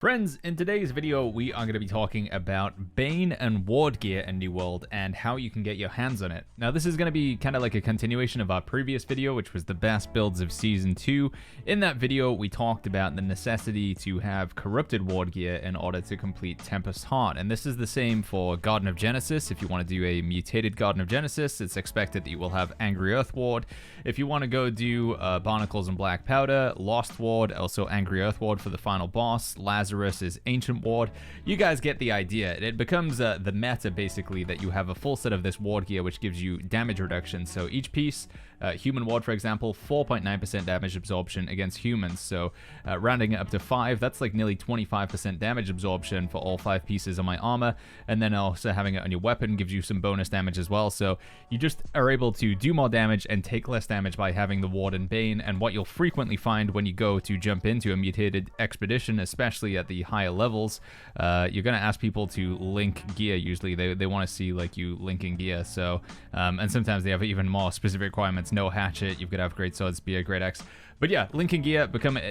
Friends, in today's video, we are going to be talking about Bane and Ward gear in New World and how you can get your hands on it. Now, this is going to be kind of like a continuation of our previous video, which was the best builds of Season 2. In that video, we talked about the necessity to have corrupted Ward gear in order to complete Tempest Heart. And this is the same for Garden of Genesis. If you want to do a mutated Garden of Genesis, it's expected that you will have Angry Earth Ward. If you want to go do Barnacles and Black Powder, Lost Ward, also Angry Earth Ward for the final boss, Lazarus is Ancient Ward. You guys get the idea. It becomes the meta, basically, that you have a full set of this ward gear, which gives you damage reduction. So each piece, Human Ward, for example, 4.9% damage absorption against humans. So rounding it up to 5, that's like nearly 25% damage absorption for all 5 pieces of my armor. And then also having it on your weapon gives you some bonus damage as well. So you just are able to do more damage and take less damage by having the Ward and Bane. And what you'll frequently find when you go to jump into a mutated expedition, especially at the higher levels, you're going to ask people to link gear. Usually they want to see like you linking gear. So and sometimes they have even more specific requirements. No hatchet, you've got to have great sword, spear, great axe. But yeah, linking gear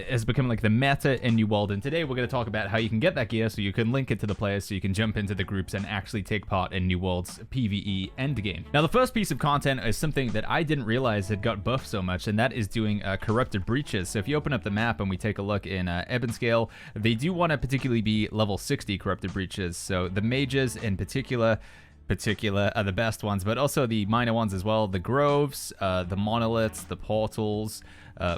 has become like the meta in New World, and today we're going to talk about how you can get that gear so you can link it to the players, so you can jump into the groups and actually take part in New World's PvE endgame. Now, the first piece of content is something that I didn't realize had got buffed so much, and that is doing corrupted breaches. So if you open up the map and we take a look in Ebonscale, they do want to particularly be level 60 corrupted breaches. So the mages in particular are the best ones, but also the minor ones as well. The groves, the monoliths, the portals,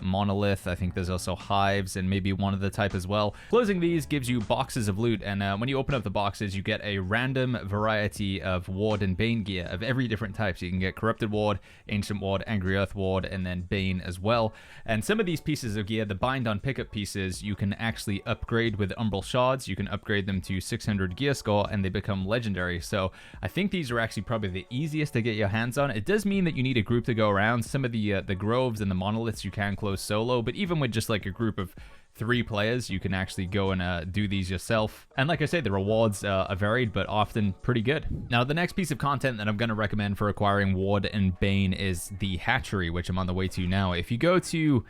monolith. I think there's also hives and maybe one other type as well. Closing these gives you boxes of loot, and when you open up the boxes, you get a random variety of Ward and Bane gear of every different type. So you can get Corrupted Ward, Ancient Ward, Angry Earth Ward, and then Bane as well. And some of these pieces of gear, the bind on pickup pieces, you can actually upgrade with Umbral Shards. You can upgrade them to 600 gear score, and they become legendary. So I think these are actually probably the easiest to get your hands on. It does mean that you need a group to go around. Some of the groves and the monoliths you can close solo, but even with just like a group of 3 players, you can actually go and do these yourself. And like I say, the rewards are varied, but often pretty good. Now, the next piece of content that I'm going to recommend for acquiring Ward and Bane is the Hatchery, which I'm on the way to now. If you go to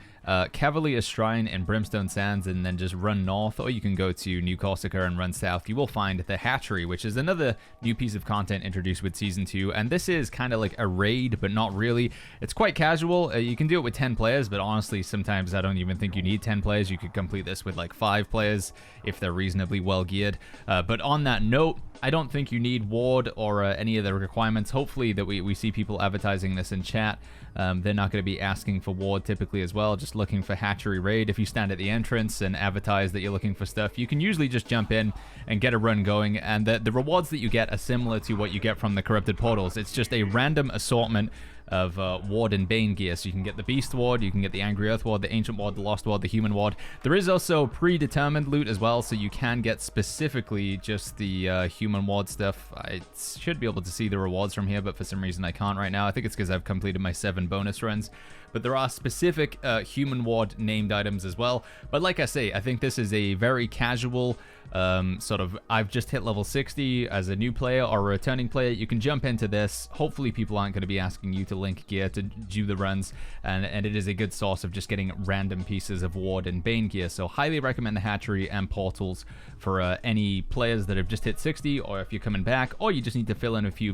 Cavalier's Shrine in Brimstone Sands and then just run north, or you can go to New Corsica and run south, you will find the Hatchery, which is another new piece of content introduced with Season 2. And this is kind of like a raid, but not really. It's quite casual. You can do it with 10 players, but honestly, sometimes I don't even think you need 10 players. You could complete this with like 5 players if they're reasonably well geared. But on that note, I don't think you need Ward or any of the requirements. Hopefully that we see people advertising this in chat. They're not going to be asking for Ward typically as well, just looking for Hatchery Raid. If you stand at the entrance and advertise that you're looking for stuff, you can usually just jump in and get a run going, and the rewards that you get are similar to what you get from the Corrupted Portals. It's just a random assortment of Ward and Bane gear. So you can get the Beast Ward, you can get the Angry Earth Ward, the Ancient Ward, the Lost Ward, the Human Ward. There is also predetermined loot as well, so you can get specifically just the Human Ward stuff. I should be able to see the rewards from here, but for some reason I can't right now. I think it's because I've completed my 7 bonus runs. But there are specific Human Ward named items as well. But like I say, I think this is a very casual sort of, I've just hit level 60 as a new player or a returning player. You can jump into this. Hopefully people aren't going to be asking you to link gear to do the runs, and it is a good source of just getting random pieces of Ward and Bane gear. So highly recommend the Hatchery and Portals for any players that have just hit 60, or if you're coming back, or you just need to fill in a few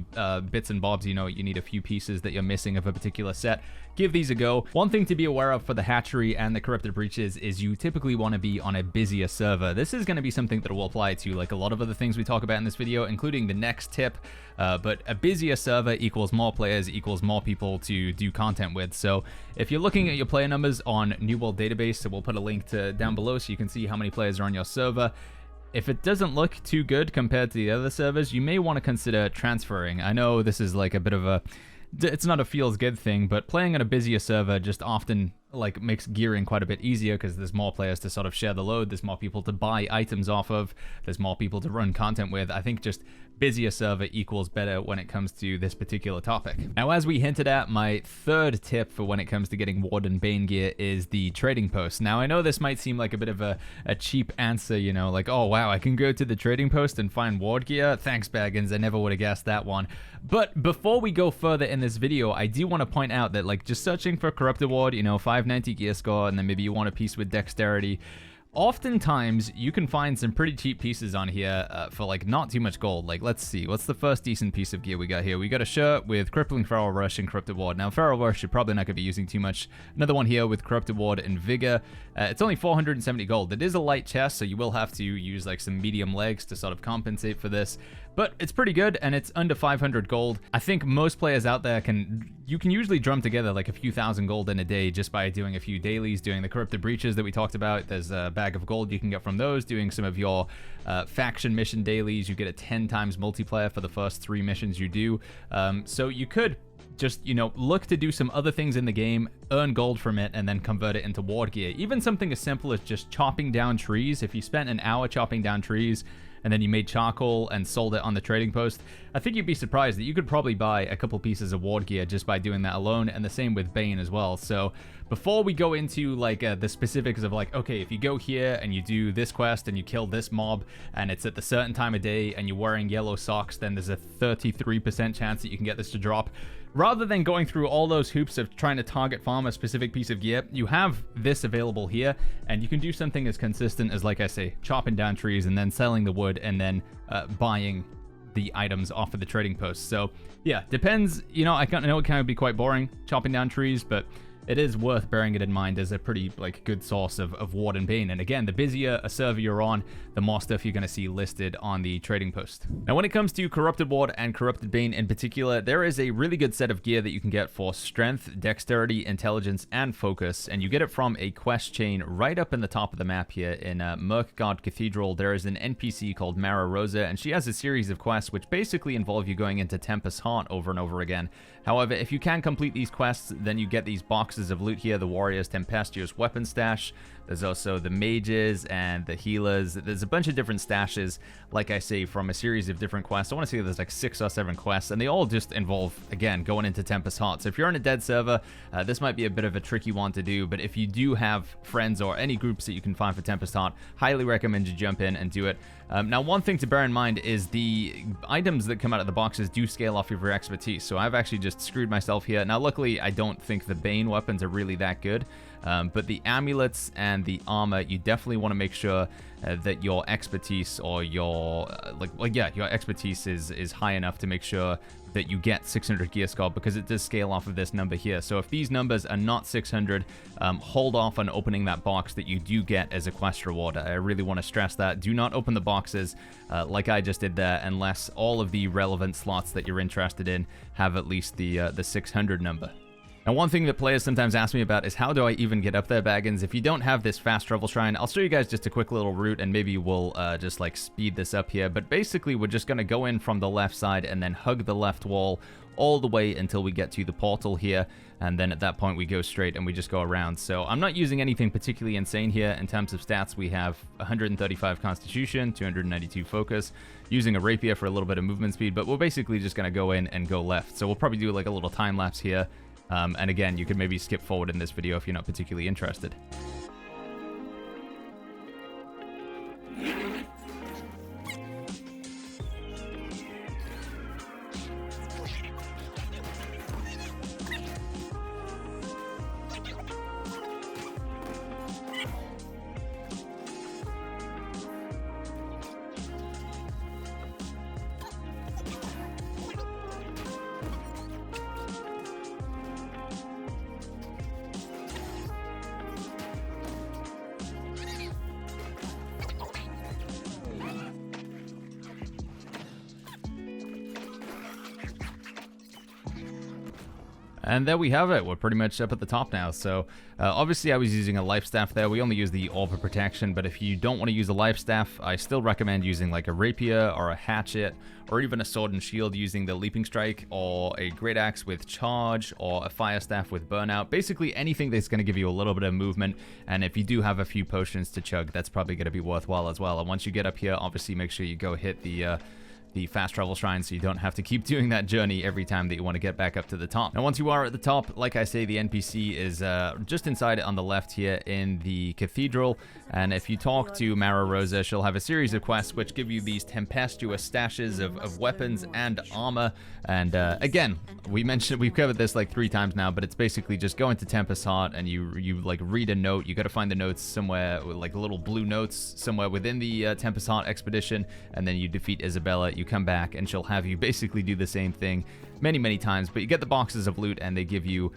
bits and bobs. You know, you need a few pieces that you're missing of a particular set. Give these a go. One thing to be aware of for the Hatchery and the Corrupted Breaches is you typically want to be on a busier server. This is going to be something that will apply to like a lot of other things we talk about in this video, including the next tip. But a busier server equals more players equals more people to do content with. So if you're looking at your player numbers on New World Database, so we'll put a link to down below so you can see how many players are on your server. If it doesn't look too good compared to the other servers, you may want to consider transferring. I know this is like a bit of a, it's not a feels good thing, but playing on a busier server just often like makes gearing quite a bit easier because there's more players to sort of share the load, there's more people to buy items off of, there's more people to run content with. I think just busier server equals better when it comes to this particular topic. Now, as we hinted at, my third tip for when it comes to getting Ward and Bane gear is the trading post. Now, I know this might seem like a bit of a cheap answer, you know, like, oh wow, I can go to the trading post and find Ward gear? Thanks, Baggins, I never would have guessed that one. But before we go further in this video, I do want to point out that like just searching for Corrupted Ward, you know, 590 gear score, and then maybe you want a piece with dexterity, oftentimes you can find some pretty cheap pieces on here for like not too much gold. Like, let's see, what's the first decent piece of gear we got here? We got a shirt with Crippling Feral Rush and Corrupted Ward. Now, Feral Rush you're probably not going to be using too much. Another one here with Corrupted Ward and Vigor. It's only 470 gold. It is a light chest, so you will have to use like some medium legs to sort of compensate for this. But it's pretty good, and it's under 500 gold. I think most players out there you can usually drum together like a few thousand gold in a day just by doing a few dailies, doing the Corrupted Breaches that we talked about. There's a bag of gold you can get from those, doing some of your faction mission dailies. You get a 10 times multiplayer for the first 3 missions you do. So you could just, you know, look to do some other things in the game, earn gold from it, and then convert it into ward gear. Even something as simple as just chopping down trees. If you spent an hour chopping down trees, and then you made charcoal and sold it on the trading post, I think you'd be surprised that you could probably buy a couple pieces of ward gear just by doing that alone, and the same with Bane as well. So before we go into like the specifics of like, okay, if you go here and you do this quest and you kill this mob and it's at the certain time of day and you're wearing yellow socks, then there's a 33% chance that you can get this to drop. Rather than going through all those hoops of trying to target farm a specific piece of gear, you have this available here, and you can do something as consistent as, like I say, chopping down trees and then selling the wood and then buying the items off of the trading post. So yeah, depends. You know, I know it can be quite boring chopping down trees, but it is worth bearing it in mind as a pretty like good source of ward and bane. And again, the busier a server you're on, the more stuff you're going to see listed on the trading post. Now, when it comes to Corrupted Ward and Corrupted Bane in particular, there is a really good set of gear that you can get for strength, dexterity, intelligence, and focus. And you get it from a quest chain right up in the top of the map here in Murkgard Cathedral. There is an NPC called Mara Rosa, and she has a series of quests which basically involve you going into Tempest Heart over and over again. However, if you can complete these quests, then you get these boxes of loot here, the Warrior's Tempestuous Weapon Stash. There's also the Mages and the Healers. There's a bunch of different stashes, like I say, from a series of different quests. I want to say there's like 6 or 7 quests, and they all just involve, again, going into Tempest Heart. So if you're on a dead server, this might be a bit of a tricky one to do, but if you do have friends or any groups that you can find for Tempest Heart, highly recommend you jump in and do it. Now, one thing to bear in mind is the items that come out of the boxes do scale off of your expertise, so I've actually just screwed myself here. Now, luckily, I don't think the Bane weapons are really that good, but the amulets and the armor, you definitely want to make sure that your expertise or your your expertise is high enough to make sure that you get 600 gear score, because it does scale off of this number here. So if these numbers are not 600, hold off on opening that box that you do get as a quest reward. I really want to stress that. Do not open the boxes like I just did there unless all of the relevant slots that you're interested in have at least the 600 number. Now, one thing that players sometimes ask me about is how do I even get up there, Baggins? If you don't have this fast travel shrine, I'll show you guys just a quick little route, and maybe we'll just like speed this up here. But basically, we're just going to go in from the left side and then hug the left wall all the way until we get to the portal here. And then at that point, we go straight and we just go around. So I'm not using anything particularly insane here. In terms of stats, we have 135 Constitution, 292 Focus, using a Rapier for a little bit of movement speed. But we're basically just going to go in and go left. So we'll probably do like a little time lapse here. And again, you could maybe skip forward in this video if you're not particularly interested. And there we have it. We're pretty much up at the top now. So obviously I was using a life staff there. We only use the orb of protection, but if you don't want to use a life staff, I still recommend using like a rapier or a hatchet or even a sword and shield using the leaping strike, or a great axe with charge, or a fire staff with burnout. Basically anything that's going to give you a little bit of movement. And if you do have a few potions to chug, that's probably going to be worthwhile as well. And once you get up here, obviously make sure you go hit the the fast travel shrine, so you don't have to keep doing that journey every time that you want to get back up to the top. Now, once you are at the top, like I say, the NPC is just inside it on the left here in the cathedral, and if you talk to Mara Rosa, she'll have a series of quests which give you these tempestuous stashes of weapons and armor. And again, we've covered this like 3 times now, but it's basically just go into Tempest Heart and you like read a note. You got to find the notes somewhere, like little blue notes somewhere within the Tempest Heart expedition, and then you defeat Isabella. You come back and she'll have you basically do the same thing many times, but you get the boxes of loot and they give you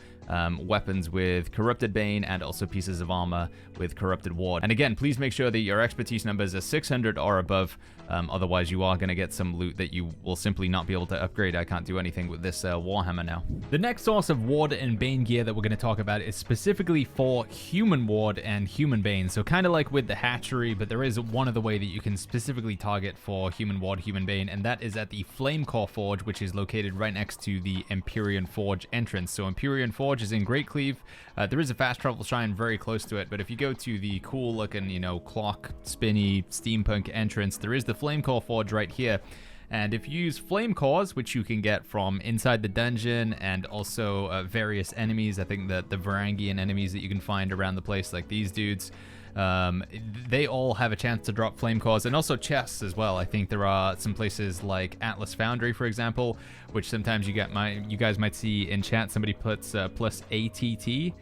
weapons with Corrupted Bane and also pieces of armor with Corrupted Ward. And again, please make sure that your expertise numbers are 600 or above, otherwise you are going to get some loot that you will simply not be able to upgrade. I can't do anything with this Warhammer now. The next source of Ward and Bane gear that we're going to talk about is specifically for Human Ward and Human Bane, so kind of like with the Hatchery, but there is one other way that you can specifically target for Human Ward, Human Bane, and that is at the Flame Core Forge, which is located right next to the Empyrean Forge entrance. So Empyrean Forge is in Great Cleave. There is a fast travel shrine very close to it, but if you go to the cool looking, you know, clock spinny steampunk entrance, there is the Flame Core Forge right here. And if you use flame cores, which you can get from inside the dungeon and also various enemies, I think that the Varangian enemies that you can find around the place, like these dudes, they all have a chance to drop flame cores, and also chests as well. I think there are some places like Atlas Foundry, for example, which sometimes you guys might see in chat. Somebody puts plus ATT,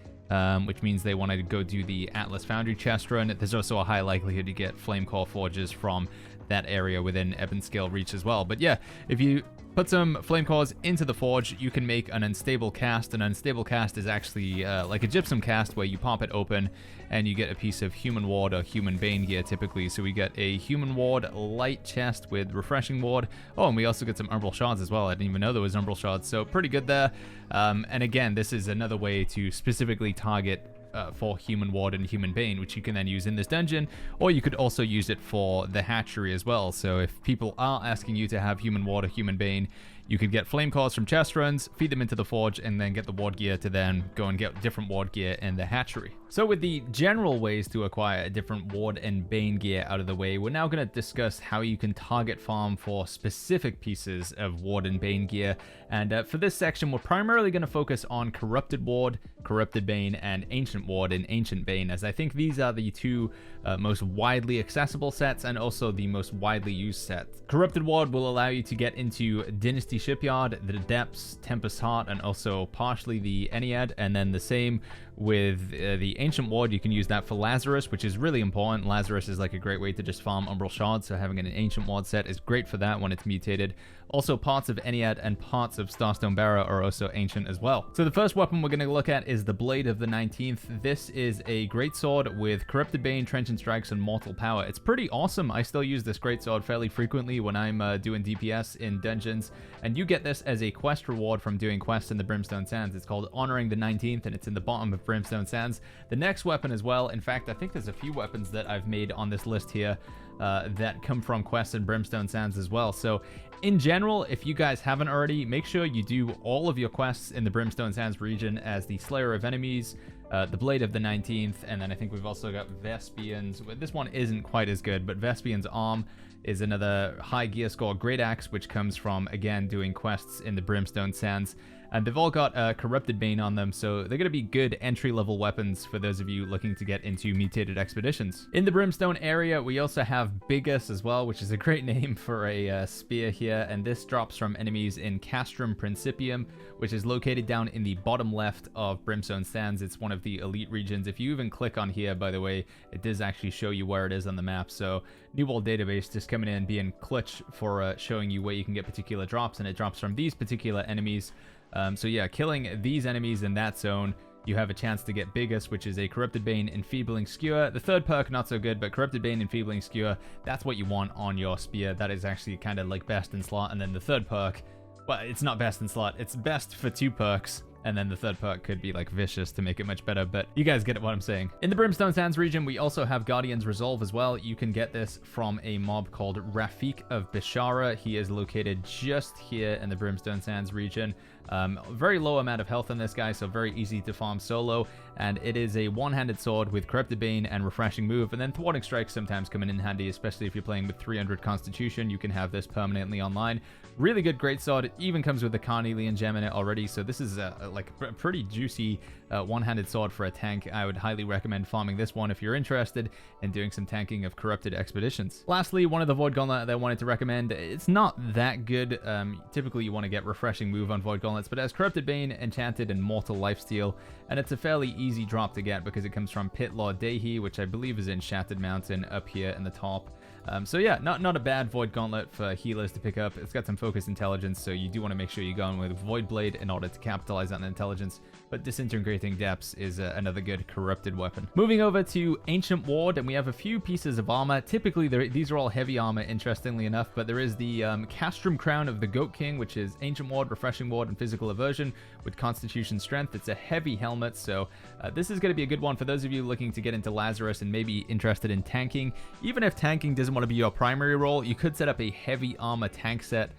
which means they want to go do the Atlas Foundry chest run. There's also a high likelihood you get flame core forges from that area within Ebonscale reach as well. But yeah, if you put some flame cores into the forge, you can make an unstable cast. An unstable cast is actually like a gypsum cast where you pop it open and you get a piece of Human Ward or Human Bane gear typically. So we get a Human Ward light chest with Refreshing Ward. Oh, and we also get some Umbral Shards as well. I didn't even know there was Umbral Shards, so pretty good there. And again, this is another way to specifically target for Human Ward and Human Bane, which you can then use in this dungeon, or you could also use it for the Hatchery as well. So if people are asking you to have Human Ward or Human Bane, you could get flame cores from chest runs, feed them into the forge, and then get the ward gear to then go and get different ward gear in the Hatchery. So with the general ways to acquire a different ward and bane gear out of the way, we're now going to discuss how you can target farm for specific pieces of ward and bane gear. And for this section, we're primarily going to focus on Corrupted Ward, Corrupted Bane, and Ancient Ward and Ancient Bane, as I think these are the two most widely accessible sets and also the most widely used sets. Corrupted Ward will allow you to get into Dynasty Shipyard, the Depths, Tempest Heart, and also partially the Ennead, and then the same with the Ancient Ward. You can use that for Lazarus, which is really important. Lazarus is like a great way to just farm Umbral Shards, so having an Ancient Ward set is great for that when it's mutated. Also, parts of Ennead and parts of Starstone Bearer are also ancient as well. So the first weapon we're going to look at is the Blade of the 19th. This is a greatsword with Corrupted Bane, Trenchant Strikes, and Mortal Power. It's pretty awesome. I still use this greatsword fairly frequently when I'm doing DPS in dungeons, and you get this as a quest reward from doing quests in the Brimstone Sands. It's called Honoring the 19th, and it's in the bottom of Brimstone Sands. The next weapon as well, in fact, I think there's a few weapons that I've made on this list here that come from quests in Brimstone Sands as well. So in general, if you guys haven't already, make sure you do all of your quests in the Brimstone Sands region as the Slayer of Enemies, the Blade of the 19th, and then I think we've also got Vespian's. This one isn't quite as good, but Vespian's Arm is another high gear score Great Axe, which comes from, again, doing quests in the Brimstone Sands. And they've all got Corrupted Bane on them, so they're going to be good entry-level weapons for those of you looking to get into mutated expeditions. In the Brimstone area, we also have Bigus as well, which is a great name for a spear here, and this drops from enemies in Castrum Principium, which is located down in the bottom left of Brimstone Sands. It's one of the elite regions. If you even click on here, by the way, it does actually show you where it is on the map, so New World Database just coming in being clutch for showing you where you can get particular drops, and it drops from these particular enemies. So yeah, killing these enemies in that zone, you have a chance to get Bigus, which is a Corrupted Bane, Enfeebling Skewer. The third perk, not so good, but Corrupted Bane, Enfeebling Skewer, that's what you want on your spear. That is actually kind of like best in slot. And then the third perk, well, it's not best in slot. It's best for 2 perks. And then the third perk could be like Vicious to make it much better, but you guys get what I'm saying. In the Brimstone Sands region, we also have Guardian's Resolve as well. You can get this from a mob called Rafik of Bishara. He is located just here in the Brimstone Sands region. Very low amount of health on this guy, so very easy to farm solo. And it is a one-handed sword with Corrupted Bane and Refreshing Move, and then Thwarting Strike sometimes coming in handy, especially if you're playing with 300 Constitution. You can have this permanently online. Really good greatsword. It even comes with the Carnelian gem in it already, so this is like a pretty juicy one-handed sword for a tank. I would highly recommend farming this one if you're interested in doing some tanking of corrupted expeditions. Lastly, one of the Void Gauntlet that I wanted to recommend. It's not that good. Typically, you want to get Refreshing Move on Void Gauntlets, but it has Corrupted Bane, Enchanted, and Mortal Lifesteal, and it's a fairly easy drop to get because it comes from Pit Lord Dehi, which I believe is in Shattered Mountain up here in the top. So yeah, not a bad Void Gauntlet for healers to pick up. It's got some focus intelligence, so you do want to make sure you go in with Void Blade in order to capitalize on the intelligence, but Disintegrating Depths is another good corrupted weapon. Moving over to Ancient Ward, and we have a few pieces of armor. Typically, these are all heavy armor, interestingly enough, but there is the Castrum Crown of the Goat King, which is Ancient Ward, Refreshing Ward, and Physical Aversion with Constitution Strength. It's a heavy helmet, so this is going to be a good one for those of you looking to get into Lazarus and maybe interested in tanking. Even if tanking doesn't want to be your primary role, you could set up a heavy armor tank set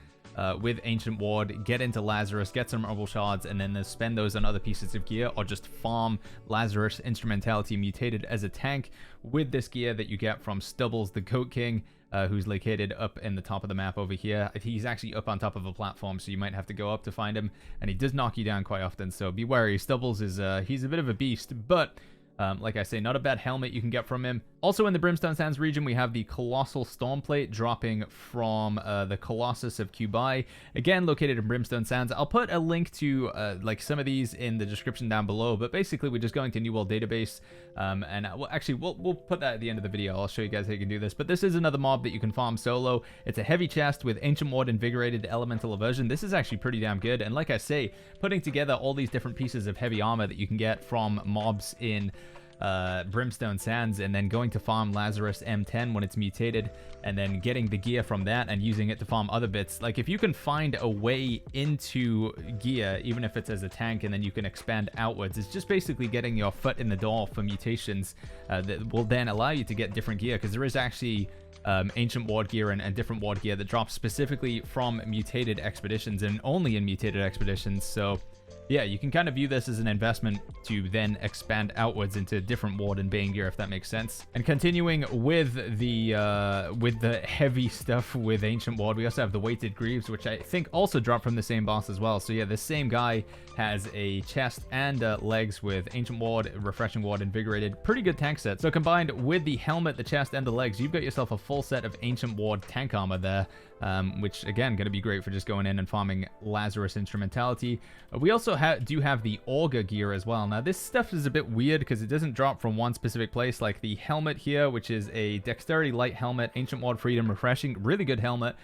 with Ancient Ward, get into Lazarus, get some Rubble Shards, and then spend those on other pieces of gear, or just farm Lazarus Instrumentality mutated as a tank with this gear that you get from Stubbles the Goat King, who's located up in the top of the map over here. He's actually up on top of a platform, so you might have to go up to find him, and he does knock you down quite often, so be wary. Stubbles is he's a bit of a beast, but like I say, not a bad helmet you can get from him. Also in the Brimstone Sands region, we have the Colossal Stormplate dropping from the Colossus of Cubai, again located in Brimstone Sands. I'll put a link to like some of these in the description down below, but basically we're just going to New World Database, and we'll put that at the end of the video. I'll show you guys how you can do this, but this is another mob that you can farm solo. It's a heavy chest with Ancient Ward, Invigorated, Elemental Aversion. This is actually pretty damn good, and like I say, putting together all these different pieces of heavy armor that you can get from mobs in Brimstone Sands, and then going to farm Lazarus M10 when it's mutated, and then getting the gear from that and using it to farm other bits. Like, if you can find a way into gear, even if it's as a tank, and then you can expand outwards, it's just basically getting your foot in the door for mutations that will then allow you to get different gear, because there is actually ancient ward gear and different ward gear that drops specifically from mutated expeditions, and only in mutated expeditions. So yeah, you can kind of view this as an investment to then expand outwards into different ward and Bane gear, if that makes sense. And continuing with the heavy stuff with Ancient Ward, we also have the Weighted Greaves, which I think also drop from the same boss as well. So yeah, this same guy has a chest and legs with Ancient Ward, Refreshing Ward, Invigorated. Pretty good tank set. So combined with the helmet, the chest, and the legs, you've got yourself a full set of Ancient Ward tank armor there, which again, going to be great for just going in and farming Lazarus Instrumentality. We also do have the Augur gear as well. Now, this stuff is a bit weird because it doesn't drop from one specific place, like the helmet here, which is a Dexterity Light helmet, Ancient Ward Freedom, Refreshing, really good helmet.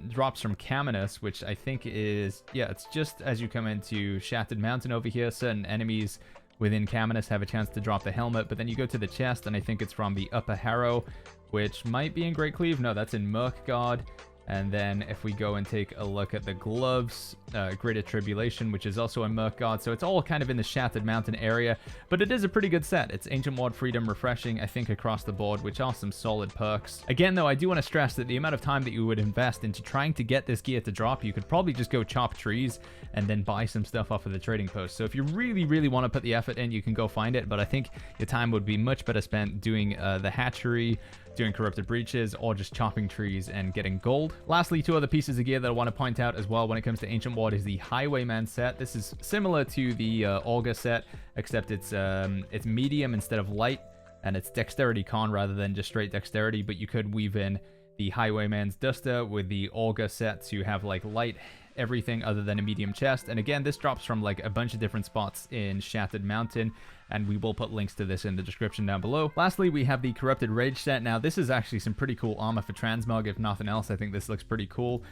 Drops from Caminus, which I think is, yeah, it's just as you come into Shattered Mountain over here, certain enemies within Caminus have a chance to drop the helmet, but then you go to the chest, and I think it's from the Upper Harrow, which might be in Great Cleave. No, that's in Murkgard. And then if we go and take a look at the gloves, Greater Tribulation, which is also in Murkgard. So it's all kind of in the Shattered Mountain area, but it is a pretty good set. It's Ancient Ward, Freedom, Refreshing, I think, across the board, which are some solid perks. Again, though, I do want to stress that the amount of time that you would invest into trying to get this gear to drop, you could probably just go chop trees and then buy some stuff off of the trading post. So if you really, really want to put the effort in, you can go find it, but I think your time would be much better spent doing the hatchery, doing corrupted breaches, or just chopping trees and getting gold. Lastly, two other pieces of gear that I want to point out as well when it comes to Ancient Ward is the Highwayman set. This is similar to the Augur set, except it's medium instead of light, and it's Dexterity Con rather than just straight Dexterity, but you could weave in the Highwayman's Duster with the Augur set to have like light everything other than a medium chest. And again, this drops from like a bunch of different spots in Shattered Mountain, and we will put links to this in the description down below. Lastly, we have the Corrupted Rage set. Now, this is actually some pretty cool armor for Transmog, if nothing else. I think this looks pretty cool.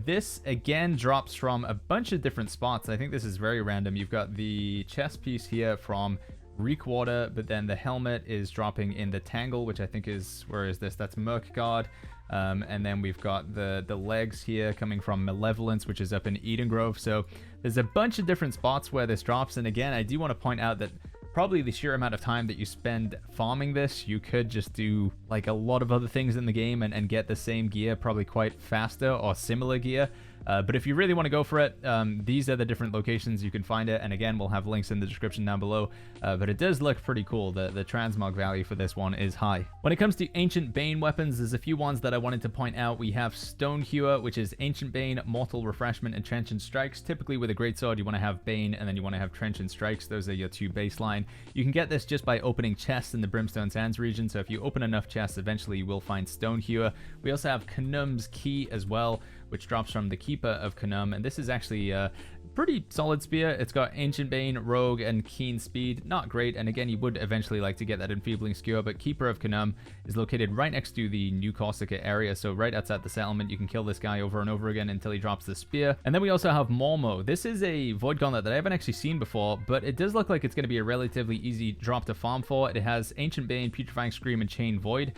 This, again, drops from a bunch of different spots. I think this is very random. You've got the chest piece here from Reekwater, but then the helmet is dropping in the Tangle, which I think is, where is this? That's Murkgard. And then we've got the legs here coming from Malevolence, which is up in Eden Grove. So there's a bunch of different spots where this drops. And again, I do want to point out that probably the sheer amount of time that you spend farming this, you could just do like a lot of other things in the game and get the same gear probably quite faster, or similar gear. But if you really want to go for it, these are the different locations you can find it. And again, we'll have links in the description down below. But it does look pretty cool. The transmog value for this one is high. When it comes to Ancient Bane weapons, there's a few ones that I wanted to point out. We have Stone Hewer, which is Ancient Bane, Mortal Refreshment, and Trenchant Strikes. Typically with a Greatsword, you want to have Bane, and then you want to have Trenchant Strikes. Those are your two baseline. You can get this just by opening chests in the Brimstone Sands region. So if you open enough chests, eventually you will find Stone Hewer. We also have Khnum's Key as well, which drops from the Keeper of Khnum, and this is actually a pretty solid spear. It's got Ancient Bane, Rogue, and Keen Speed. Not great, and again, you would eventually like to get that Enfeebling Skewer, but Keeper of Khnum is located right next to the New Corsica area, so right outside the settlement. You can kill this guy over and over again until he drops the spear. And then we also have Mormo. This is a Void Gauntlet that I haven't actually seen before, but it does look like it's going to be a relatively easy drop to farm for. It has Ancient Bane, Putrefying Scream, and Chain Void.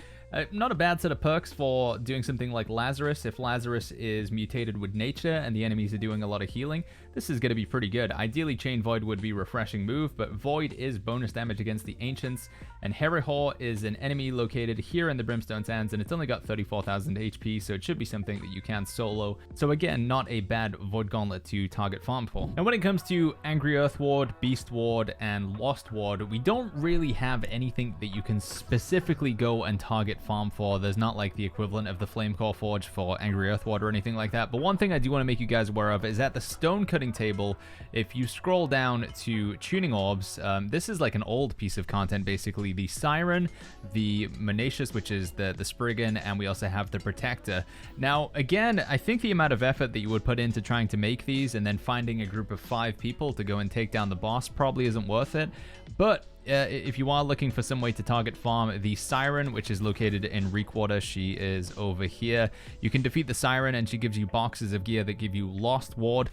Not a bad set of perks for doing something like Lazarus. If Lazarus is mutated with nature and the enemies are doing a lot of healing, this is going to be pretty good. Ideally, Chain Void would be refreshing move, but Void is bonus damage against the Ancients, and Herihor is an enemy located here in the Brimstone Sands, and it's only got 34,000 HP, so it should be something that you can solo. So again, not a bad Void Gauntlet to target farm for. Now when it comes to Angry Earth Ward, Beast Ward, and Lost Ward, we don't really have anything that you can specifically go and target farm for. There's not like the equivalent of the Flamecore Forge for Angry Earth Ward or anything like that. But one thing I do want to make you guys aware of is at the stone cutting table, if you scroll down to tuning orbs, this is like an old piece of content basically. The Siren, the Monacious, which is the Spriggan, and we also have the Protector. Now again, I think the amount of effort that you would put into trying to make these and then finding a group of 5 people to go and take down the boss probably isn't worth it. But if you are looking for some way to target farm, the Siren, which is located in Reekwater, she is over here. You can defeat the Siren and she gives you boxes of gear that give you Lost Ward.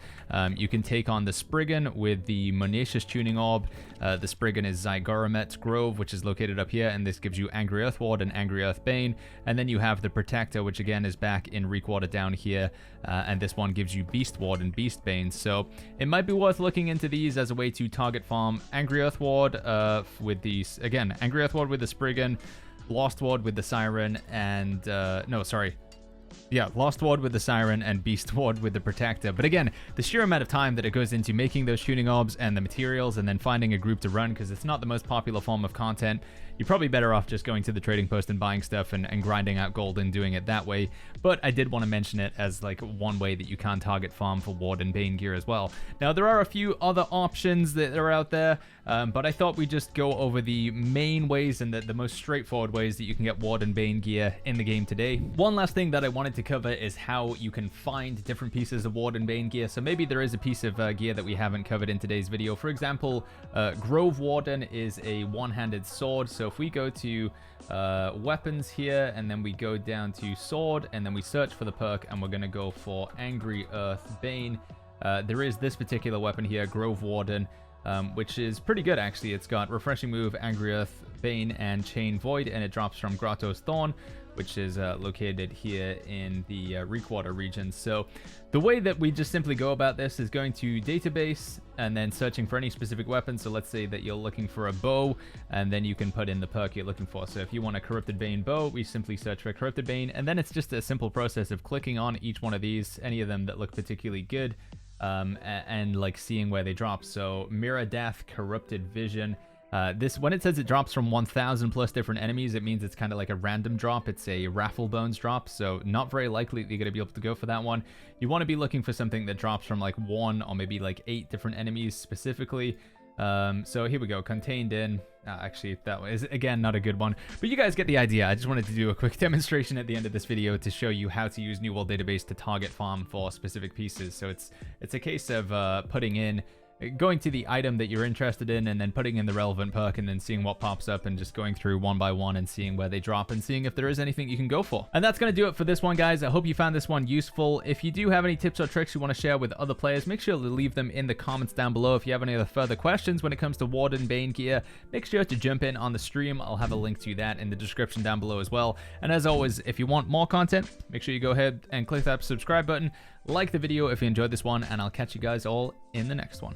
You can take on the Spriggan with the Monacious Tuning Orb. The Spriggan is Zygoromet's Grove, which is located up here, and this gives you Angry Earth Ward and Angry Earth Bane. And then you have the Protector, which again is back in Reekwater down here, and this one gives you Beast Ward and Beast Bane. So it might be worth looking into these as a way to target farm Angry Earth Ward with these, again, Angry Earth Ward with the Spriggan, Lost Ward with the Siren, and Lost Ward with the Siren and Beast Ward with the Protector. But again, the sheer amount of time that it goes into making those tuning orbs and the materials and then finding a group to run, because it's not the most popular form of content, you're probably better off just going to the trading post and buying stuff and grinding out gold and doing it that way. But I did want to mention it as like one way that you can target farm for Ward and Bane gear as well. Now there are a few other options that are out there, but I thought we'd just go over the main ways and the most straightforward ways that you can get Ward and Bane gear in the game today. One last thing that I wanted to cover is how you can find different pieces of Ward and Bane gear. So maybe there is a piece of gear that we haven't covered in today's video. For example, Grove Warden is a one-handed sword. So if we go to weapons here, and then we go down to sword, and then we search for the perk, and we're going to go for Angry Earth Bane, there is this particular weapon here, Grove Warden, which is pretty good actually. It's got Refreshing Move, Angry Earth Bane, and Chain Void, and it drops from Grotto's Thorn, which is located here in the Reekwater region. So the way that we just simply go about this is going to database and then searching for any specific weapon. So let's say that you're looking for a bow, and then you can put in the perk you're looking for. So if you want a Corrupted Bane bow, we simply search for Corrupted Bane, and then it's just a simple process of clicking on each one of these, any of them that look particularly good, and like seeing where they drop. So Mirror Death, Corrupted Vision. This, when it says it drops from 1,000 plus different enemies, it means it's kind of like a random drop. It's a Raffle Bones drop, so not very likely that you're going to be able to go for that one. You want to be looking for something that drops from like 1 or maybe like 8 different enemies specifically. So here we go, Contained in. Actually, that is again not a good one, but you guys get the idea. I just wanted to do a quick demonstration at the end of this video to show you how to use New World Database to target farm for specific pieces. So it's a case of going to the item that you're interested in and then putting in the relevant perk and then seeing what pops up and just going through one by one and seeing where they drop and seeing if there is anything you can go for. And that's going to do it for this one, guys. I hope you found this one useful. If you do have any tips or tricks you want to share with other players, make sure to leave them in the comments down below. If you have any other further questions when it comes to Ward and Bane gear, make sure to jump in on the stream. I'll have a link to that in the description down below as well. And as always, if you want more content, make sure you go ahead and click that subscribe button, like the video if you enjoyed this one, and I'll catch you guys all in the next one.